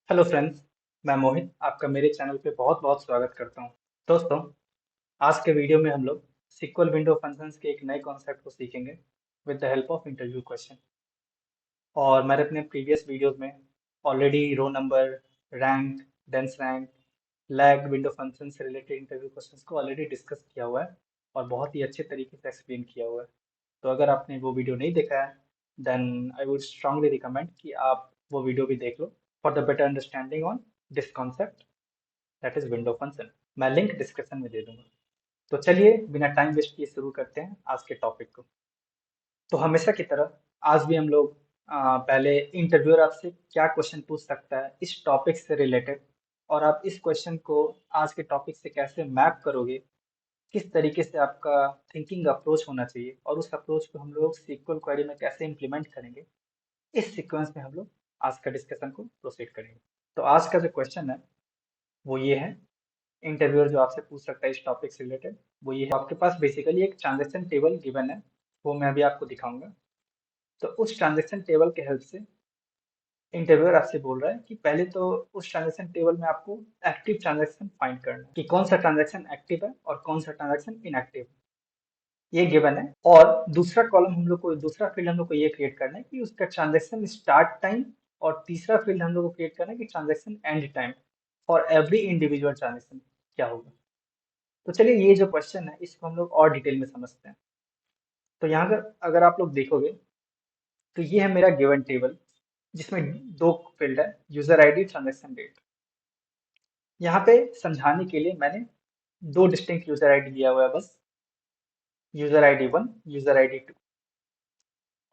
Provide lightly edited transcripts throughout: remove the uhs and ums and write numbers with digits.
Hello friends, मैं मोहित आपका मेरे चैनल पे बहुत बहुत स्वागत करता हूँ। दोस्तों, आज के वीडियो में हम लोग SQL विंडो फंक्शंस के एक नए कॉन्सेप्ट को सीखेंगे with the help of interview question. और मैंने अपने प्रीवियस वीडियोस में already row number, rank, dense rank, lag window function से रिलेटेड इंटरव्यू क्वेश्चंस को ऑलरेडी डिस्कस किया हुआ है और बहुत ही अच्छे तरीके से एक्सप्लेन किया हुआ है। तो अगर आपने वो वीडियो नहीं देखा है, then I would strongly recommend कि आप वो वीडियो भी देख लो for the better understanding on this concept, that is window function. मैं लिंक डिस्क्रिप्शन में दे दूंगा। तो चलिए बिना टाइम वेस्ट किए शुरू करते हैं आज के टॉपिक को। तो हमेशा की तरह आज भी हम लोग पहले इंटरव्यूअर आपसे क्या क्वेश्चन पूछ सकता है इस टॉपिक से रिलेटेड, और आप इस क्वेश्चन को आज के टॉपिक से कैसे मैप करोगे, किस तरीके से आपका थिंकिंग अप्रोच होना चाहिए और उस अप्रोच को हम लोग सीक्वल क्वेरी में कैसे इंप्लीमेंट करेंगे, इस सीक्वेंस में हम लोग आज का डिस्कशन को प्रोसीड करेंगे। तो आज का जो क्वेश्चन है वो ये है, इंटरव्यूअर जो आपसे पूछ सकता है इस टॉपिक से रिलेटेड वो ये है। आपके पास बेसिकली एक ट्रांजैक्शन टेबल गिवन है, वो मैं अभी आपको दिखाऊंगा। तो उस ट्रांजैक्शन टेबल के हेल्प से इंटरव्यूअर आपसे बोल रहा है कि पहले तो उस ट्रांजैक्शन टेबल में आपको एक्टिव ट्रांजैक्शन फाइंड करना है कि कौन सा ट्रांजैक्शन एक्टिव है और कौन सा ट्रांजैक्शन इनएक्टिव है, ये गिवन है। और दूसरा कॉलम हम लोग को, दूसरा फील्ड हम लोग को ये क्रिएट करना है कि उसका ट्रांजैक्शन स्टार्ट टाइम, और तीसरा फील्ड हम लोग को क्रिएट करना है कि transaction and time for every individual transaction क्या होगा। तो चलिए ये जो क्वेश्चन है इसको हम लोग और डिटेल में समझते हैं। तो यहाँ अगर आप लोग देखोगे तो ये है मेरा गिवन टेबल, जिसमें दो फील्ड है, यूजर आईडी, ट्रांजैक्शन डेट। यहाँ पे समझाने के लिए मैंने दो डिस्टिंक्ट यूजर आईडी दिया हुआ है बस, यूजर आईडी 1, यूजर आईडी 2।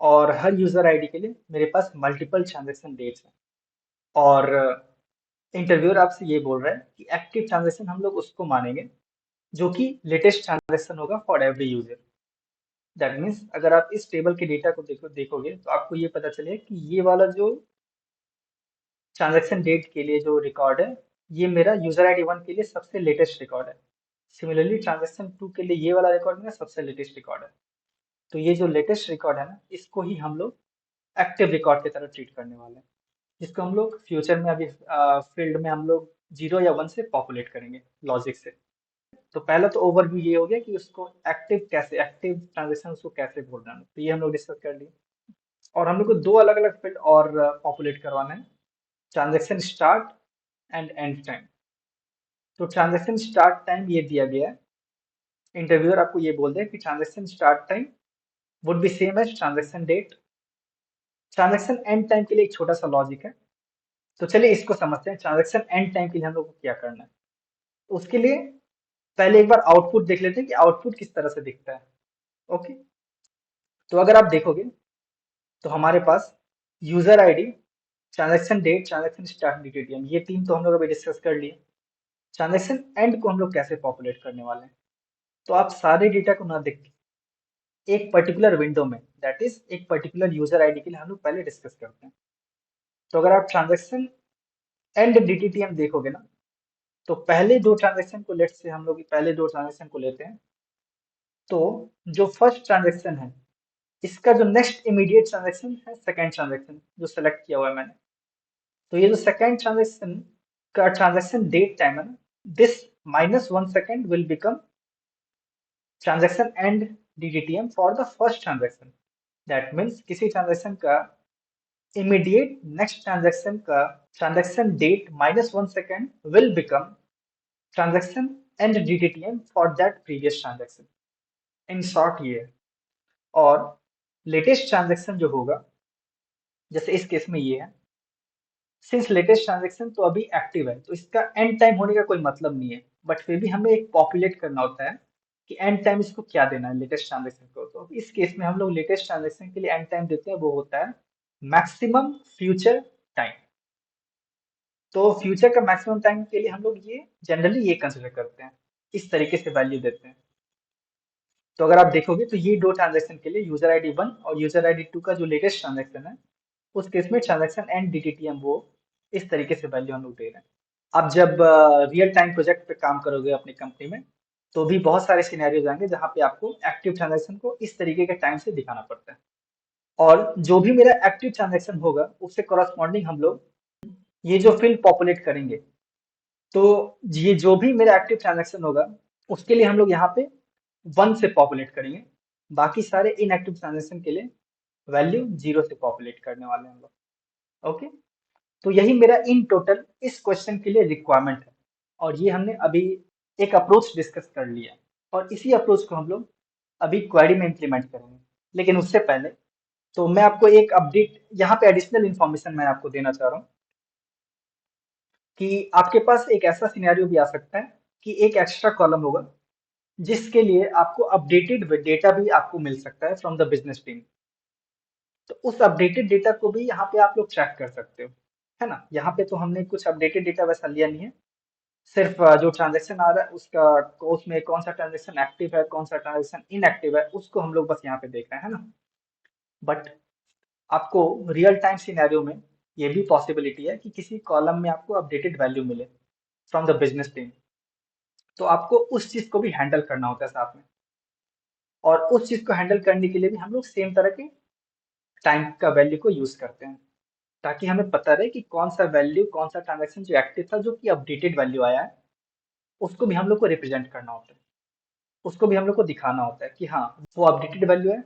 और हर यूजर आईडी के लिए मेरे पास मल्टीपल ट्रांजैक्शन डेट्स हैं। और इंटरव्यूअर आपसे ये बोल रहा है कि एक्टिव ट्रांजैक्शन हम लोग उसको मानेंगे जो कि लेटेस्ट ट्रांजैक्शन होगा for every user. That means अगर आप इस टेबल के डेटा को देखोगे तो आपको ये पता चलेगा कि ये वाला जो ट्रांजैक्शन डेट के लिए जो रिकॉर्ड है, ये मेरा यूजर आईडी 1 के लिए सबसे लेटेस्ट रिकॉर्ड है। सिमिलरली ट्रांजैक्शन 2 के लिए ये वाला रिकॉर्ड मेरा सबसे लेटेस्ट रिकॉर्ड है। तो ये जो लेटेस्ट रिकॉर्ड है ना, इसको ही हम लोग एक्टिव रिकॉर्ड की तरह ट्रीट करने वाले हैं, जिसको हम लोग फ्यूचर में अभी फील्ड में हम लोग 0 या 1 से पॉपुलेट करेंगे लॉजिक से। तो पहला तो ओवरव्यू ये हो गया कि उसको एक्टिव कैसे, एक्टिव ट्रांजेक्शन उसको कैसे बोलना है, तो ये हम लोग डिस्कस कर लिए। और हम लोग को दो अलग अलग फील्ड और पॉपुलेट करवाना है, transaction start and and time. तो ट्रांजेक्शन स्टार्ट टाइम ये दिया गया है, इंटरव्यूअर आपको ये बोल दे कि transaction start time would be same as transaction date. Transaction end time के लिए एक छोटा सा लॉजिक है, तो चलिए इसको समझते हैं। ट्रांजेक्शन एंड टाइम के लिए हम लोग को क्या करना है, तो उसके लिए पहले एक बार आउटपुट देख लेते हैं कि आउटपुट किस तरह से दिखता है। ओके, तो अगर आप देखोगे तो हमारे पास user ID, transaction date, transaction start DTM, ये तीन तो हम लोग अभी डिस्कस कर लिए। ट्रांजैक्शन एंड को हम लोग कैसे पॉपुलेट करने वाले हैं, तो आप सारे डेटा को ना देख के एक पर्टिकुलर विंडो में, दैट इज एक पर्टिकुलर यूजर आईडी के लिए हम लोग पहले डिस्कस करते हैं। तो अगर आप ट्रांजैक्शन एंड डीटीटीएम देखोगे ना, तो पहले दो ट्रांजैक्शन को, लेट्स से हम लोग पहले दो ट्रांजैक्शन को लेते हैं। तो जो फर्स्ट ट्रांजैक्शन है, इसका जो नेक्स्ट इमीडिएट ट्रांजैक्शन है सेकंड ट्रांजैक्शन जो सेलेक्ट किया हुआ है मैंने, तो ये जो सेकंड ट्रांजैक्शन का ट्रांजैक्शन डेट टाइम है ना, this -1 second will become transaction end DTTM for the first transaction. That means किसी ट्रांजैक्शन का इमीडिएट नेक्स्ट ट्रांजैक्शन का transaction date -1 second will become transaction end DTTM for that previous transaction. In short ये है। और latest transaction जो होगा, जैसे इस केस में ये है, सिंस लेटेस्ट ट्रांजैक्शन तो अभी एक्टिव है तो इसका एंड टाइम होने का कोई मतलब नहीं है, बट फिर भी हमें एक पॉपुलेट करना होता है कि एंड टाइम इसको क्या देना है लेटेस्ट ट्रांजैक्शन को। तो इस केस में हम लोग लेटेस्ट ट्रांजैक्शन के लिए एंड टाइम देते हैं, वो होता है मैक्सिमम फ्यूचर टाइम। तो फ्यूचर का मैक्सिमम टाइम के लिए हम लोग ये जनरली ये कंसिडर करते हैं, इस तरीके से वैल्यू देते हैं। तो अगर आप देखोगे तो ये दो ट्रांजैक्शन के लिए यूजर आईडी 1 और यूजर आईडी 2 का जो लेटेस्ट ट्रांजैक्शन है, उस केस में ट्रांजैक्शन एंड डीटीटीएम वो इस तरीके से वैल्यू हम लोग दे रहे हैं। आप जब रियल टाइम प्रोजेक्ट पे काम करोगे अपनी कंपनी में, तो भी बहुत सारे सिनेरियोज आएंगे जहाँ पे आपको एक्टिव ट्रांजैक्शन को इस तरीके के टाइम से दिखाना पड़ता है। और जो भी मेरा एक्टिव ट्रांजैक्शन होगा उससे कॉरस्पॉन्डिंग हम लोग ये जो फील्ड पॉपुलेट करेंगे, तो ये जो भी मेरा एक्टिव ट्रांजैक्शन होगा उसके लिए हम लोग यहाँ पे 1 से पॉपुलेट करेंगे। बाकी सारे इनएक्टिव ट्रांजैक्शन के लिए वैल्यू 0 से पॉपुलेट करने वाले हैं हम लोग। ओके, तो यही मेरा इन टोटल इस क्वेश्चन के लिए रिक्वायरमेंट है, और ये हमने अभी एक अप्रोच डिस्कस कर लिया, और इसी अप्रोच को हम लोग अभी क्वेरी में इंप्लीमेंट करेंगे। लेकिन उससे पहले तो मैं आपको एक अपडेट यहाँ पे एडिशनल इन्फॉर्मेशन मैं आपको देना चाह रहा हूँ कि आपके पास एक ऐसा सिनेरियो भी आ सकता है कि एक एक्स्ट्रा कॉलम होगा जिसके लिए आपको अपडेटेड डेटा भी आपको मिल सकता है फ्रॉम द बिजनेस टीम। तो उस अपडेटेड डेटा को भी यहाँ पे आप लोग ट्रैक कर सकते हो, है ना। यहाँ पे तो हमने कुछ अपडेटेड डेटा वैसा लिया नहीं है, सिर्फ जो ट्रांजैक्शन आ रहा है उसका, उसमें कौन सा ट्रांजैक्शन एक्टिव है कौन सा ट्रांजैक्शन इनएक्टिव है उसको हम लोग बस यहाँ पे देख रहे हैं, है ना। बट आपको रियल टाइम सिनेरियो में ये भी पॉसिबिलिटी है कि किसी कॉलम में आपको अपडेटेड वैल्यू मिले फ्रॉम द बिजनेस टीम, तो आपको उस चीज को भी हैंडल करना होता है साथ में। और उस चीज को हैंडल करने के लिए भी हम लोग सेम तरह के टाइम का वैल्यू को यूज करते हैं, ताकि हमें पता रहे कि कौन सा वैल्यू, कौन सा ट्रांजैक्शन जो एक्टिव था, जो कि अपडेटेड वैल्यू आया है, उसको भी हम लोग को रिप्रेजेंट करना होता है, उसको भी हम लोग को दिखाना होता है कि हाँ वो अपडेटेड वैल्यू है,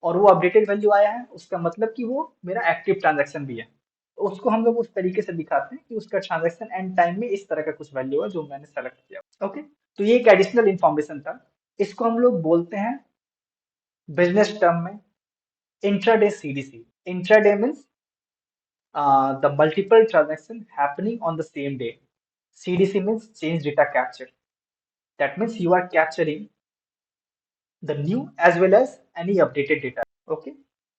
और वो अपडेटेड वैल्यू आया है उसका मतलब कि वो मेरा एक्टिव ट्रांजैक्शन भी है। तो उसको हम लोग उस तरीके से दिखाते हैं कि उसका ट्रांजैक्शन एंड टाइम में इस तरह का कुछ वैल्यू है जो मैंने सेलेक्ट किया। ओके, तो ये एक एडिशनल इन्फॉर्मेशन था, इसको हम लोग बोलते हैं बिजनेस टर्म में intraday CDC. Intraday means the multiple transaction happening on the same day. CDC means change data capture. That means you are capturing the new as well as any updated data. Okay,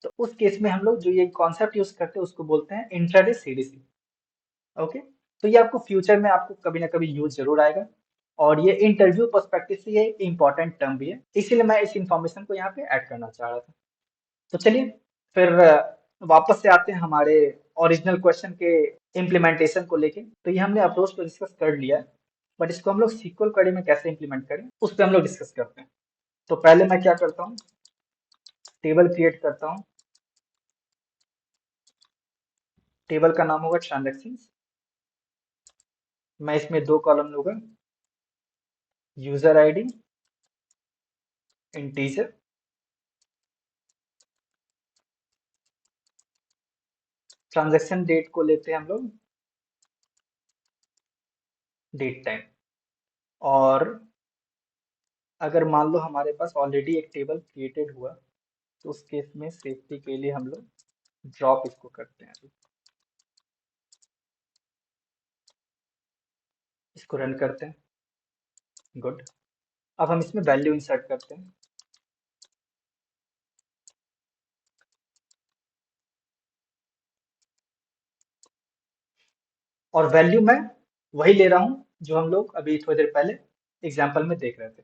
तो उस case में हम लोग जो ये concept use करते हैं उसको बोलते हैं इंट्राडे सीडीसी। ओके, तो ये आपको फ्यूचर में आपको कभी ना कभी यूज जरूर आएगा, और ये इंटरव्यू पर्सपेक्टिव से ये इंपॉर्टेंट टर्म भी है, इसीलिए मैं इस इंफॉर्मेशन को यहाँ पे ऐड करना चाह रहा था। तो चलिए फिर वापस से आते हैं हमारे ओरिजिनल क्वेश्चन के इम्प्लीमेंटेशन को लेके। तो ये हमने अप्रोच तो डिस्कस कर लिया है, बट इसको हम लोग सीक्वल क्वेरी में कैसे इम्प्लीमेंट करें उस पर हम लोग डिस्कस करते हैं। तो पहले मैं क्या करता हूँ, टेबल क्रिएट करता हूँ। टेबल का नाम होगा ट्रांजेक्शन। मैं इसमें 2 कॉलम लूंगा, user ID, integer, transaction date को लेते हैं हम लोग डेट टाइम। और अगर मान लो हमारे पास ऑलरेडी एक टेबल क्रिएटेड हुआ, तो उस केस में सेफ्टी के लिए हम लोग ड्रॉप इसको करते हैं। इसको रन करते हैं। गुड, अब हम इसमें वैल्यू इंसर्ट करते हैं। और वैल्यू मैं वही ले रहा हूं जो हम लोग अभी थोड़ी देर पहले एग्जाम्पल में देख रहे थे।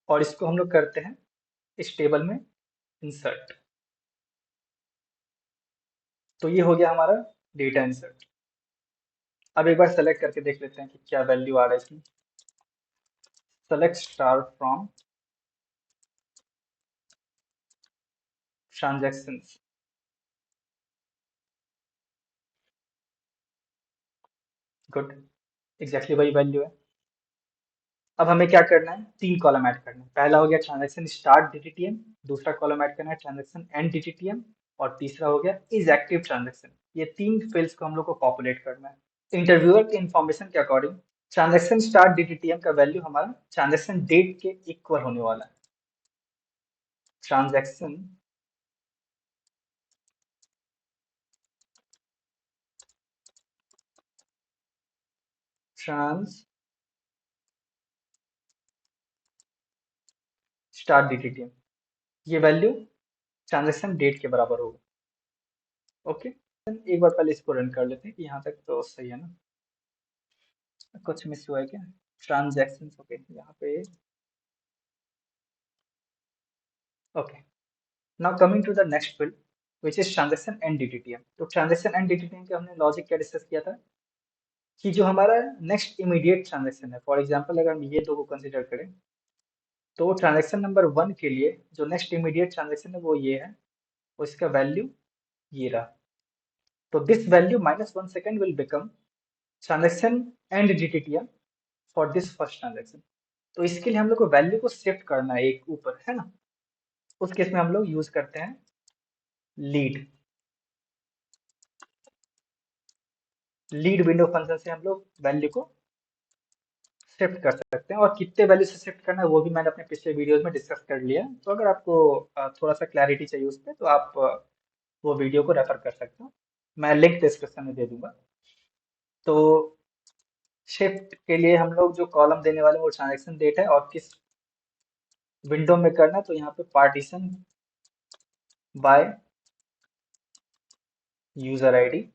और इसको हम लोग करते हैं इस टेबल में इंसर्ट। तो ये हो गया हमारा डेटा इंसर्ट। अब एक बार सेलेक्ट करके देख लेते हैं कि क्या वैल्यू आ रहा है इसमें। Select star from transactions. Good, exactly वही वैल्यू है। अब हमें क्या करना है, 3 कॉलम ऐड करना है। पहला हो गया ट्रांजैक्शन स्टार्ट डीटीटीएम, दूसरा कॉलम ऐड करना है ट्रांजैक्शन एंड डीटीटीएम, और तीसरा हो गया इज एक्टिव ट्रांजैक्शन। ये 3 फील्ड्स को हम लोग को पॉपुलेट करना है इंटरव्यूअर के इंफॉर्मेशन के अकॉर्डिंग। ट्रांजैक्शन स्टार्ट डीटीटीएम का वैल्यू हमारा ट्रांजैक्शन डेट के इक्वल होने वाला है। ट्रांजैक्शन ट्रांस स्टार्ट डीटीटीएम, ये वैल्यू ट्रांजैक्शन डेट के बराबर होगा। ओके, एक बार पहले इसको रन कर लेते हैं कि यहाँ तक तो सही है ना, कुछ मिस हुआ है क्या। ट्रांजैक्शन ओके यहाँ पे। Okay, now coming to the next field which is transaction end DTTM. तो ट्रांजैक्शन एंड डीटीटीएम के हमने लॉजिक क्या डिस्कस किया था कि जो हमारा नेक्स्ट इमीडिएट ट्रांजैक्शन है, फॉर एग्जांपल अगर हम ये दो को कंसीडर करें, तो ट्रांजैक्शन नंबर 1 के लिए जो नेक्स्ट इमीडिएट ट्रांजैक्शन है वो ये है, और इसका वैल्यू ये रहा। तो this value -1 second will become transaction and DTTM for this first transaction. तो इसके लिए हम लोग को वैल्यू को शिफ्ट करना है एक ऊपर, है ना। उस केस में हम लोग यूज करते हैं लीड। लीड विंडो फंक्शन से हम लोग वैल्यू को शिफ्ट कर सकते हैं, और कितने वैल्यू से शिफ्ट करना है वो भी मैंने अपने पिछले वीडियोस में डिस्कस कर लिया है। तो अगर आपको थोड़ा सा क्लैरिटी चाहिए उस पर, तो आप वो वीडियो को रेफर कर सकते हो, मैं लिंक डिस्क्रिप्शन में दे दूंगा। तो शिफ्ट के लिए हम लोग जो कॉलम देने वाले हैं वो ट्रांजेक्शन डेट है, और किस विंडो में करना है, तो यहाँ पे पार्टीशन बाय यूजर आईडी,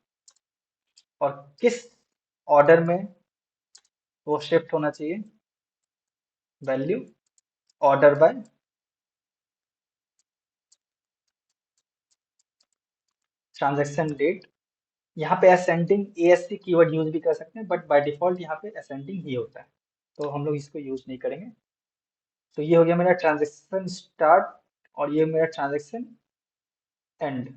और किस ऑर्डर में वो शिफ्ट होना चाहिए, value order by transaction date. यहाँ पे असेंडिंग ASC कीवर्ड यूज भी कर सकते हैं, बट बाय डिफॉल्ट यहाँ पे असेंडिंग ही होता है, तो हम लोग इसको यूज नहीं करेंगे। तो ये हो गया मेरा ट्रांजैक्शन स्टार्ट, और ये मेरा ट्रांजैक्शन एंड।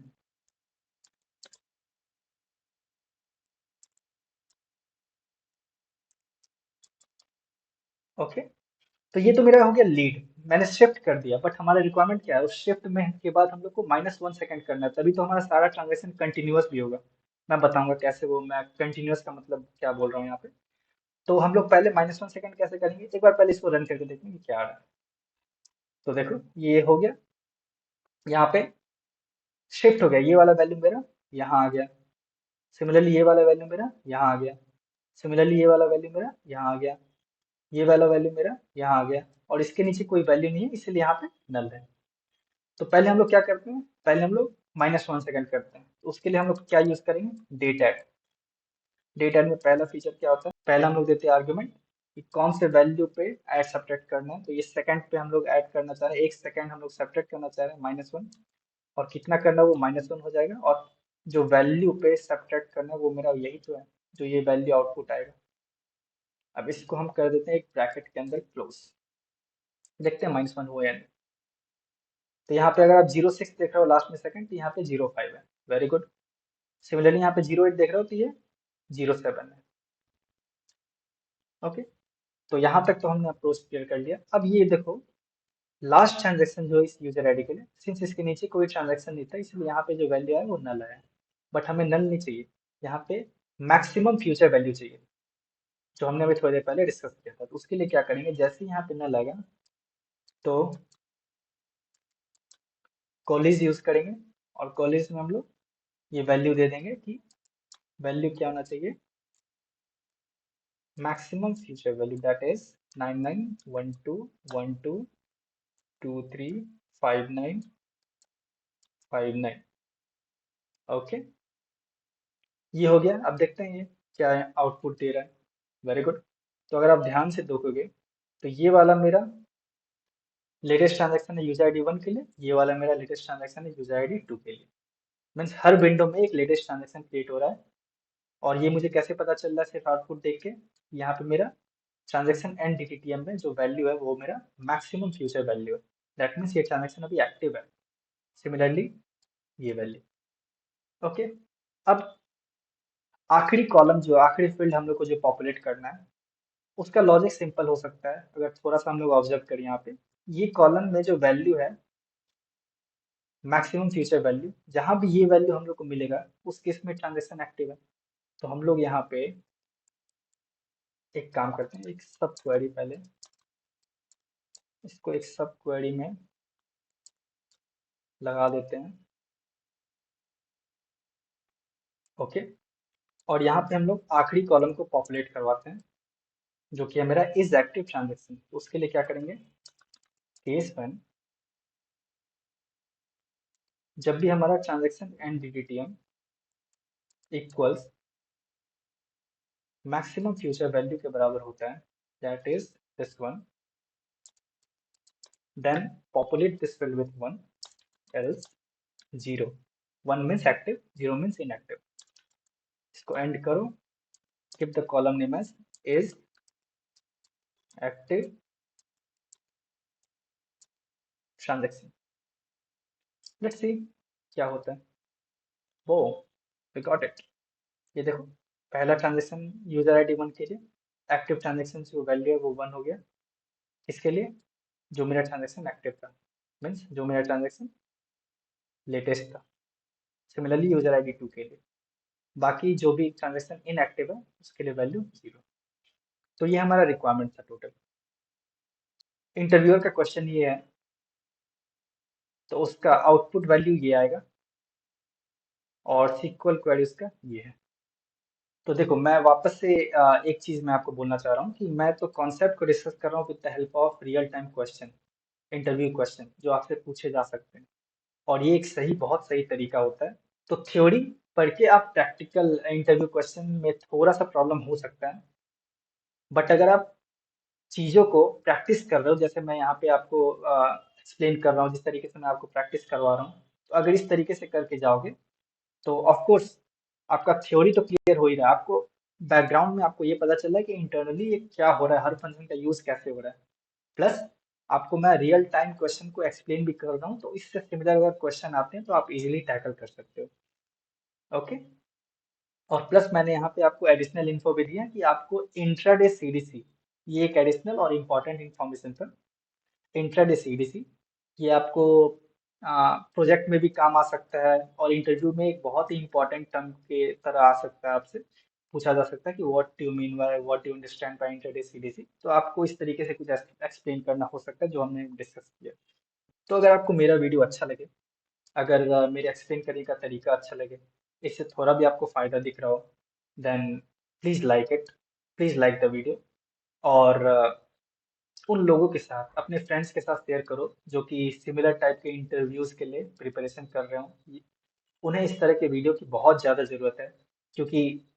ओके, तो ये तो मेरा हो गया लीड, मैंने शिफ्ट कर दिया। बट हमारा रिक्वायरमेंट क्या है, उस शिफ्ट में के बाद हम लोग को -1 सेकेंड करना है, तभी तो हमारा सारा ट्रांजेक्शन कंटिन्यूअस भी होगा। मैं बताऊंगा कैसे, वो मैं कंटिन्यूअस का मतलब क्या बोल रहा हूँ यहाँ पे। तो हम लोग पहले -1 सेकेंड कैसे करेंगे, एक बार पहले इसको रन करके देखेंगे क्या आ रहा है। तो देखो ये हो गया, यहाँ पे शिफ्ट हो गया, ये वाला वैल्यू मेरा यहाँ आ गया। सिमिलरली ये वाला वैल्यू मेरा यहाँ आ गया। सिमिलरली ये वाला वैल्यू मेरा यहाँ आ गया। ये वाला वैल्यू मेरा यहाँ आ गया, और इसके नीचे कोई वैल्यू नहीं है, इसलिए यहाँ पे नल है। तो पहले हम लोग क्या करते हैं, पहले हम लोग -1 सेकेंड करते हैं, तो उसके लिए हम लोग क्या यूज करेंगे, डेट ऐड। डेट ऐड में पहला फीचर क्या होता है, पहला हम लोग देते हैं आर्गुमेंट कि कौन से वैल्यू पे ऐड सब्ट्रैक्ट करना है। तो ये सेकंड पे हम लोग ऐड करना चाह रहे हैं, 1 सेकंड हम लोग सब्ट्रैक्ट करना चाह रहे हैं -1, और कितना करना है वो -1 हो जाएगा, और जो वैल्यू पे सब्ट्रैक्ट करना है वो मेरा यही तो है, जो ये वैल्यू आउटपुट आएगा। अब इसको हम कर देते हैं एक ब्रैकेट के अंदर क्लोज, देखते हैं -1 हुआ या नहीं। तो यहाँ पे अगर आप 06 देख रहे हो लास्ट में सेकंड, तो यहाँ पे 05 है, वेरी गुड। सिमिलरली यहाँ पे 08 देख रहे हो, तो ये 07 है। ओके, तो यहाँ तक तो हमने अप्रोच क्लियर कर लिया। अब ये देखो, लास्ट ट्रांजेक्शन जो है इस यूजर आईडी के लिए, सिंस इसके नीचे कोई ट्रांजेक्शन नहीं था, इसलिए यहाँ पे जो वैल्यू है वो नल है। बट हमें नल नहीं चाहिए, यहाँ पे मैक्सिमम फ्यूचर वैल्यू चाहिए, जो हमने अभी थोड़ी देर पहले डिस्कस किया था। तो उसके लिए क्या करेंगे, जैसे ही यहाँ पे नल आएगा तो कॉलेज यूज करेंगे, और कॉलेज में हम लोग ये वैल्यू दे देंगे कि वैल्यू क्या होना चाहिए, maximum future value, that is 991212235959। Okay, ये हो गया। अब देखते हैं ये क्या आउटपुट दे रहा है। Very good. तो अगर आप ध्यान से देखोगे, तो ये वाला मेरा लेटेस्ट ट्रांजैक्शन है यूजर आईडी 1 के लिए, ये वाला मेरा लेटेस्ट ट्रांजैक्शन है यूजर आईडी 2 के लिए। मीन्स हर विंडो में एक लेटेस्ट ट्रांजैक्शन क्रिएट हो रहा है। और ये मुझे कैसे पता चल रहा है, सिर्फ आउटपुट देख के, यहाँ पे मेरा ट्रांजैक्शन एंड DTTM में जो वैल्यू है वो मेरा मैक्सिमम फ्यूचर वैल्यू है। दैट मीन्स ये ट्रांजैक्शन अभी एक्टिव है। सिमिलरली ये वैल्यू। ओके, अब आखिरी कॉलम जो आखिरी फील्ड हम लोग को जो पॉपुलेट करना है, उसका लॉजिक सिंपल हो सकता है। अगर थोड़ा सा हम लोग ऑब्जर्व करें यहाँ पे, ये कॉलम में जो वैल्यू है मैक्सिमम फ्यूचर वैल्यू, जहां भी ये वैल्यू हम लोग को मिलेगा उस केस में ट्रांजेक्शन एक्टिव है। तो हम लोग यहाँ पे एक काम करते हैं, एक सब क्वेरी, पहले इसको एक सब क्वेरी में लगा देते हैं। ओके, और यहाँ पे हम लोग आखिरी कॉलम को पॉपुलेट करवाते हैं, जो कि है मेरा इज एक्टिव ट्रांजेक्शन। उसके लिए क्या करेंगे, केस 1, जब भी हमारा transaction end DTTM equals maximum future value के बराबर होता है, that is this one, then populate this field with 1, else 0। 1 means active, 0 means inactive। इसको एंड करो, give the column name as is active transaction. Let's see क्या होता है। वो वी गॉट इट। ये देखो, पहला ट्रांजेक्शन यूजर आईडी 1 के लिए, एक्टिव ट्रांजेक्शन जो वैल्यू है वो 1 हो गया। इसके लिए जो मेरा ट्रांजेक्शन एक्टिव था, मीन्स जो मेरा ट्रांजेक्शन लेटेस्ट था। सिमिलरली यूजर आईडी 2 के लिए बाकी जो भी ट्रांजेक्शन इनएक्टिव है उसके लिए वैल्यू 0। तो ये हमारा रिक्वायरमेंट था टोटल। इंटरव्यूअर का क्वेश्चन ये है, तो उसका आउटपुट वैल्यू ये आएगा और सीक्वल क्वेरी उसका ये है। तो देखो मैं वापस से एक चीज मैं आपको बोलना चाह रहा हूँ कि मैं तो कॉन्सेप्ट को डिस्कस कर रहा हूँ with the help of real time question, interview question जो आपसे पूछे जा सकते हैं। और ये एक सही, बहुत सही तरीका होता है। तो थ्योरी पढ़ के आप प्रैक्टिकल इंटरव्यू क्वेश्चन में थोड़ा सा प्रॉब्लम हो सकता है, बट अगर आप चीज़ों को प्रैक्टिस कर रहे हो, जैसे मैं यहाँ पे आपको एक्सप्लेन कर रहा हूँ, जिस तरीके से मैं आपको प्रैक्टिस करवा रहा हूँ, तो अगर इस तरीके से करके जाओगे तो ऑफ कोर्स आपका थ्योरी तो क्लियर हो ही रहा है, आपको बैकग्राउंड में आपको ये पता चल रहा है कि इंटरनली ये क्या हो रहा है, हर फंक्शन का यूज कैसे हो रहा है। प्लस आपको मैं रियल टाइम क्वेश्चन को एक्सप्लेन भी कर रहा हूँ, तो इससे सिमिलर अगर क्वेश्चन आते हैं तो आप इजीली टैकल कर सकते हो। ओके। और प्लस मैंने यहाँ पे आपको एडिशनल इन्फो भी दिया कि आपको इंट्राडे सीडीसी, ये एक एडिशनल और इम्पॉर्टेंट इन्फॉर्मेशन था। इंट्राडे सीडीसी ये आपको प्रोजेक्ट में भी काम आ सकता है और इंटरव्यू में एक बहुत ही इंपॉर्टेंट टर्म के तरह आ सकता है, आपसे पूछा जा सकता है कि what do you mean by, what do you understand by intraday CDC. तो आपको इस तरीके से कुछ एक्सप्लेन करना हो सकता है जो हमने डिस्कस किया। तो अगर आपको मेरा वीडियो अच्छा लगे, अगर मेरे एक्सप्लेन करने का तरीका अच्छा लगे, इससे थोड़ा भी आपको फ़ायदा दिख रहा हो, then please like it, please like the video. और उन लोगों के साथ, अपने फ्रेंड्स के साथ शेयर करो जो कि सिमिलर टाइप के इंटरव्यूज़ के लिए प्रिपरेशन कर रहे हो। उन्हें इस तरह के वीडियो की बहुत ज़्यादा ज़रूरत है, क्योंकि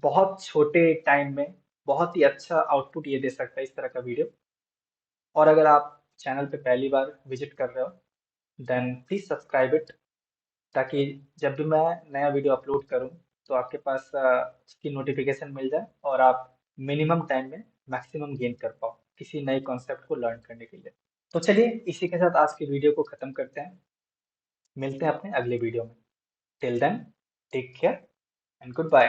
बहुत छोटे टाइम में बहुत ही अच्छा आउटपुट ये दे सकता है इस तरह का वीडियो। और अगर आप चैनल पे पहली बार विजिट कर रहे हो, देन प्लीज़ सब्सक्राइब इट, ताकि जब भी मैं नया वीडियो अपलोड करूं तो आपके पास उसकी नोटिफिकेशन मिल जाए और आप मिनिमम टाइम में मैक्सिमम गेन कर पाओ किसी नए कॉन्सेप्ट को लर्न करने के लिए। तो चलिए इसी के साथ आज की वीडियो को ख़त्म करते हैं। मिलते हैं अपने अगले वीडियो में। Till then, take care and good bye.